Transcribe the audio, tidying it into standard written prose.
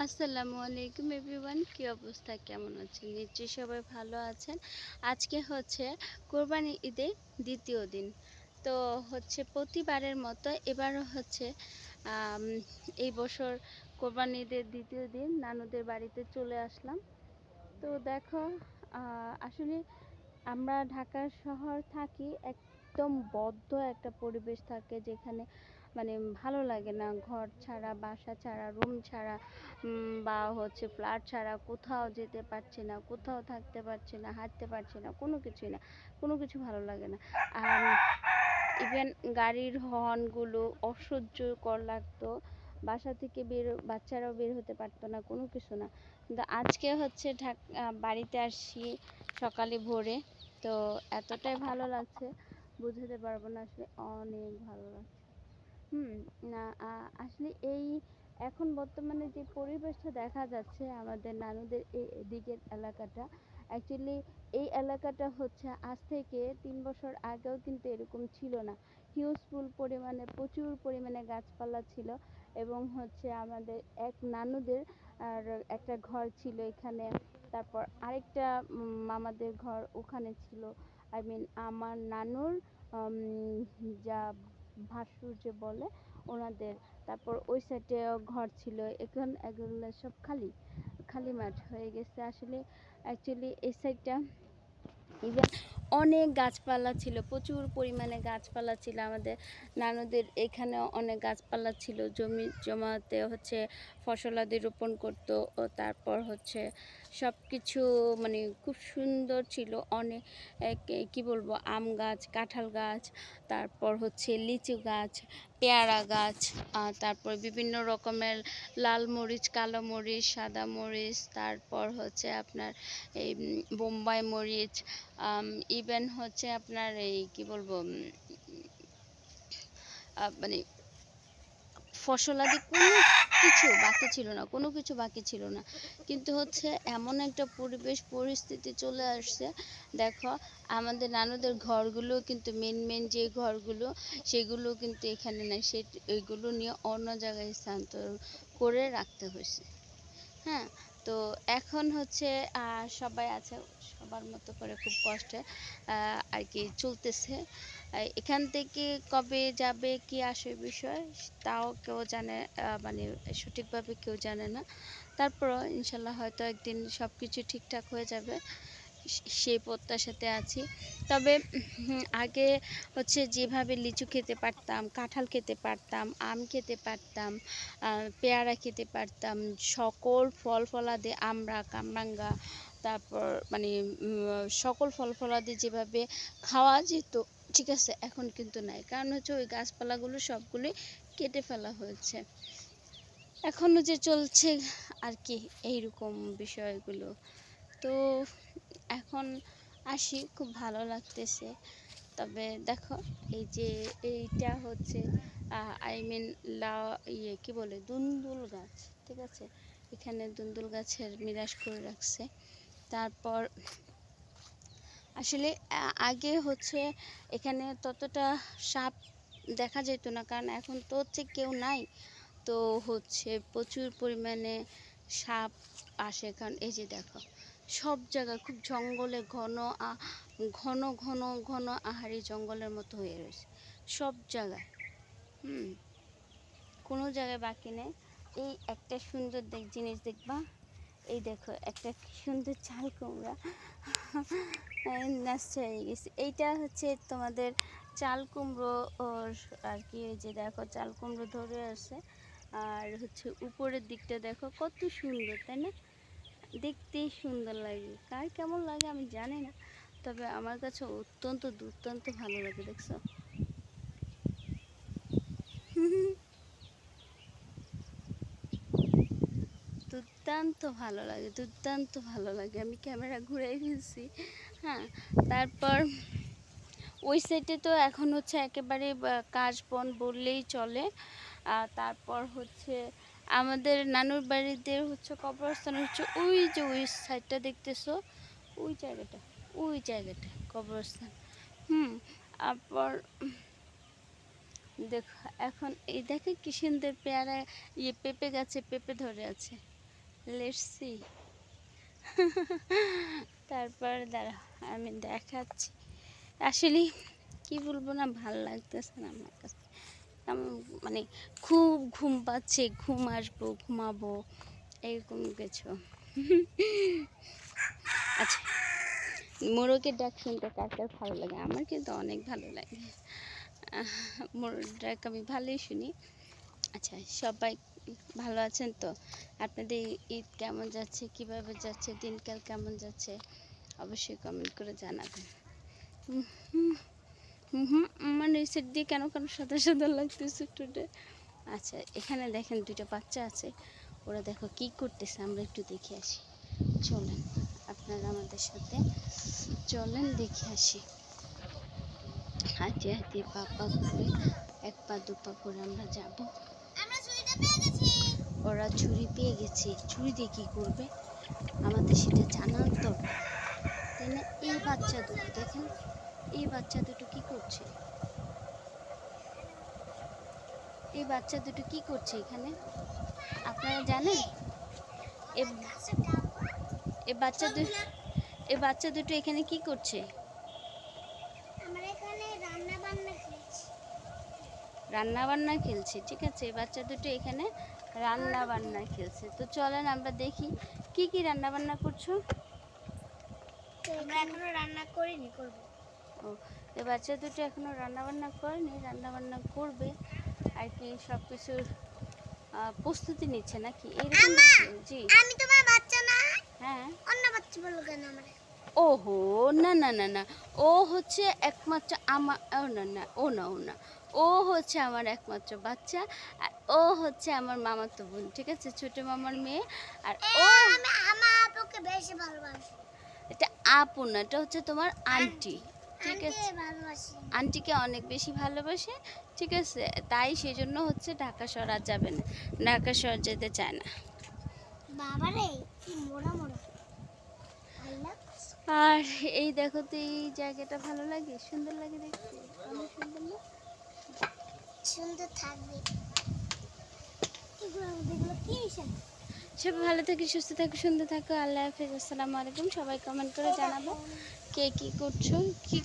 আসসালামু আলাইকুম এভরিওয়ান, কি অবস্থা, কেমন আছেন? নিশ্চয়ই সবাই ভালো আছেন। আজকে হচ্ছে কোরবানি ঈদের দ্বিতীয় দিন। তো হচ্ছে প্রতিবারের মতো এবারও হচ্ছে আম, এই বছর কোরবানি ঈদের দ্বিতীয় দিন নানুদের বাড়িতে চলে আসলাম। তো দেখো, আসলে আমরা ঢাকা শহর থাকি, একদম বদ্ধ একটা পরিবেশ থাকে যেখানে মানে ভালো লাগে না, ঘর ছাড়া, বাসা ছাড়া, রুম ছাড়া, বা হচ্ছে ফ্ল্যাট ছাড়া কোথাও যেতে পারছি না, কোথাও থাকতে পারছি না, হাঁটতে পারছি না, কোনো কিছুই না, কোনো কিছু ভালো লাগে না। আর ইভেন গাড়ির হর্নগুলো অসহ্যকর লাগতো। বাসা থেকে বাচ্চারাও বের হতে পারতো না, কোনো কিছু না। কিন্তু আজকে হচ্ছে বাড়িতে আসছি সকালে ভোরে। তো এতটাই ভালো লাগছে, বুঝাতে পারবো না, আসলে অনেক ভালো লাগছে। হুম। না, আসলে এই এখন বর্তমানে যে পরিবেশটা দেখা যাচ্ছে আমাদের নানুদের এই দিকের এলাকাটা, অ্যাকচুয়ালি এই এলাকাটা হচ্ছে আজ থেকে 3 বছর আগেও কিন্তু এরকম ছিল না। হিউজফুল পরিমাণে, প্রচুর পরিমাণে গাছপালা ছিল। এবং হচ্ছে আমাদের এক নানুদের আর একটা ঘর ছিল এখানে, তারপর আরেকটা মামাদের ঘর ওখানে ছিল। আই মিন আমার নানুর যা ভাসুর যে বলে ওনাদের, তারপর ওই সাইডে ঘর ছিল। এখন এগুলো সব খালি খালি মাঠ হয়ে গেছে আসলে। অ্যাকচুয়ালি এই সাইডটা ইভেন অনেক গাছপালা ছিল, প্রচুর পরিমাণে গাছপালা ছিল আমাদের নানুদের এখানে, অনেক গাছপালা ছিল। জমি জমাতে হচ্ছে ফসলাদি রোপণ করতো। ও তারপর হচ্ছে সব কিছু মানে খুব সুন্দর ছিল। অনেক কি বলবো, আম গাছ, কাঁঠাল গাছ, তারপর হচ্ছে লিচু গাছ, পেয়ারা গাছ, তারপর বিভিন্ন রকমের লাল মরিচ, কালো মরিচ, সাদা মরিচ, তারপর হচ্ছে আপনার এই বোম্বাই মরিচ, ইভেন হচ্ছে আপনার এই কি বলবো, মানে ফসলাদি কোনো কিছু বাকি ছিল না, কোনো কিছু বাকি ছিল না। কিন্তু হচ্ছে এমন একটা পরিবেশ পরিস্থিতি চলে আসছে, দেখো আমাদের নানুদের ঘরগুলো কিন্তু মেন মেন যে ঘরগুলো, সেগুলো কিন্তু এখানে নাই, এগুলো নিয়ে অন্য জায়গায় স্থানান্তর করে রাখতে হয়েছে। হ্যাঁ। তো এখন হচ্ছে সবাই আছে সবার মতো করে, খুব কষ্টে আর কি চলতেছে। এখান থেকে কবে যাবে, কি আসে বিষয়, তাও কেউ জানে, মানে সঠিকভাবে কেউ জানে না। তারপরও ইনশাল্লাহ হয়তো একদিন সব কিছু ঠিকঠাক হয়ে যাবে, সেই প্রত্যাশাতে আছি। তবে আগে হচ্ছে যেভাবে লিচু খেতে পারতাম, কাঁঠাল খেতে পারতাম, আম খেতে পারতাম, পেয়ারা খেতে পারতাম, সকল ফল ফলাদি, আমড়া, কামরাঙ্গা, তারপর মানে সকল ফল ফলাদি যেভাবে খাওয়া যেত, ঠিক আছে, এখন কিন্তু নাই। কারণ হচ্ছে ওই গাছপালাগুলো সবগুলোই কেটে ফেলা হয়েছে। এখনো যে চলছে আর কি এইরকম বিষয়গুলো। তো এখন আসি, খুব ভালো লাগতেছে। তবে দেখো, এই যে এইটা হচ্ছে আই মিন লা ইয়ে কি বলে, দুন্দুল গাছ, ঠিক আছে, এখানে দুন্দুল গাছের মিরাস করে রাখছে। তারপর আসলে আগে হচ্ছে এখানে ততটা সাপ দেখা যেত না, কারণ এখন তো হচ্ছে কেউ নাই। তো হচ্ছে প্রচুর পরিমাণে সাপ আসে, কারণ এই যে দেখো সব জায়গায় খুব জঙ্গলে ঘন ঘন ঘন ঘন আহারি জঙ্গলের মতো হয়ে রয়েছে সব জায়গায়। হুম। কোনো জায়গায় বাকি নেই। এই একটা সুন্দর জিনিস দেখবা, এই দেখো একটা কি সুন্দর চাল কুমড়া নষ্ট হয়ে গেছে। এইটা হচ্ছে তোমাদের চাল কুমড়ো ওর আর কি। এই যে দেখো চাল কুমড়ো ধরে আছে, আর হচ্ছে উপরের দিকটা দেখো কত সুন্দর, তাই না? দেখতেই সুন্দর লাগে, কার কেমন লাগে আমি জানি না, তবে আমার কাছে অত্যন্ত দুর্দান্ত ভালো লাগে, দেখছো? দুর্দান্ত ভালো লাগে, দুর্দান্ত ভালো লাগে, আমি ক্যামেরা ঘুরাই ফেলছি। হ্যাঁ। তারপর ওই সাইডে তো এখন হচ্ছে একেবারে কাশ বন বললেই চলে। তারপর হচ্ছে আমাদের নানুর বাড়িতে হচ্ছে কবরস্থান হচ্ছে ওই যে ওই সাইডটা দেখতেছো, ওই জায়গাটা, ওই জায়গাটা কবরস্থান। হুম। তারপর দেখো এখন এই দেখে কি সুন্দর পেয়ারা, ইয়ে পেঁপে গাছে পেঁপে ধরে আছে। Let's see. তারপর দাঁড়া আমি দেখাচ্ছি। আসলে কি বলবো না, ভালো লাগতেছে না আমার কাছে। মানে খুব ঘুম পাচ্ছে, ঘুম আসবো, ঘুমাবো, এরকম কিছু। আচ্ছা, মোরগের ডাক শুনতে কার কার ভালো লাগে? আমার কিন্তু অনেক ভালো লাগে। মোরগের ডাক আমি ভালোই শুনি। আচ্ছা, সবাই ভালো আছেন তো? আপনাদের ঈদ কেমন যাচ্ছে, কিভাবে যাচ্ছে, দিনকাল কেমন যাচ্ছে অবশ্যই কমেন্ট করে জানাবেন। আমার নিচের দিয়ে কেন কেন সাদা সাদা লাগতেছে টুটে। আচ্ছা, এখানে দেখেন দুইটা বাচ্চা আছে, ওরা দেখো কি করতেছে, আমরা একটু দেখে আসি। চলেন আপনারা আমাদের সাথে চলেন, দেখে আসি। হাঁটি হাঁটি পা করে, এক পা দু পা করে আমরা যাব। ওরা ছুরি পেয়ে গেছে, ছুরি দিয়ে কী করবে আমাদের সেটা জানার দরকার, তাই না? এই বাচ্চা দুটো দেখেন, এই বাচ্চা দুটো কি করছে, এই বাচ্চা দুটো কি করছে এখানে আপনারা জানেন? এই বাচ্চা দুটো এখানে কি করছে? রান্না বান্না খেলছে, ঠিক আছে? এই বাচ্চা দুটো এখানে রান্না বান্না খেলছে। তো চলেন আমরা দেখি কি কি রান্না বান্না করছো। আমরা এখনো রান্না করিনি, করব। ও, এই বাচ্চা দুটো এখনো রান্না বান্না করেনি, রান্না বান্না করবে আর কি, সব কিছুর প্রস্তুতি নিচ্ছে নাকি এরকম? জি, আমি তোমার বাচ্চা না? হ্যাঁ। অন্য বাচ্চা বলো কেন আমারে? ওহো, না না না না, ও হচ্ছে একমাত্র আমার, ও না না, ও না, ও না, ও হচ্ছে আমার একমাত্র বাচ্চা, আর ও হচ্ছে আমার মামাতো বোন, ঠিক আছে? ছোট মামার মেয়ে। আর ও আমি আমার আপুকে বেশি ভালোবাসি। এটা আপু না, এটা হচ্ছে তোমার আন্টি, ঠিক আছে? ভালোবাসি, আন্টিকে অনেক বেশি ভালোবাসে, ঠিক আছে? তাই সেজন্য হচ্ছে ঢাকা শহর আর যাবে না, ঢাকা শহর যেতে চায় না। বাবারে কি মোড়া মোড়া। আর এই দেখো তো, এই জায়গাটা ভালো লাগে, সুন্দর লাগে দেখতে, অনেক সুন্দর না? সুন্দর থাকবে। এগুলো কি হিসাব? সবাই ভালো থাকি, সুস্থ থাকো, সুন্দর থাকো। আল্লাহ হাফেজ, আসসালামু আলাইকুম। সবাই কমেন্ট করে জানাবো কে কি করছো, কি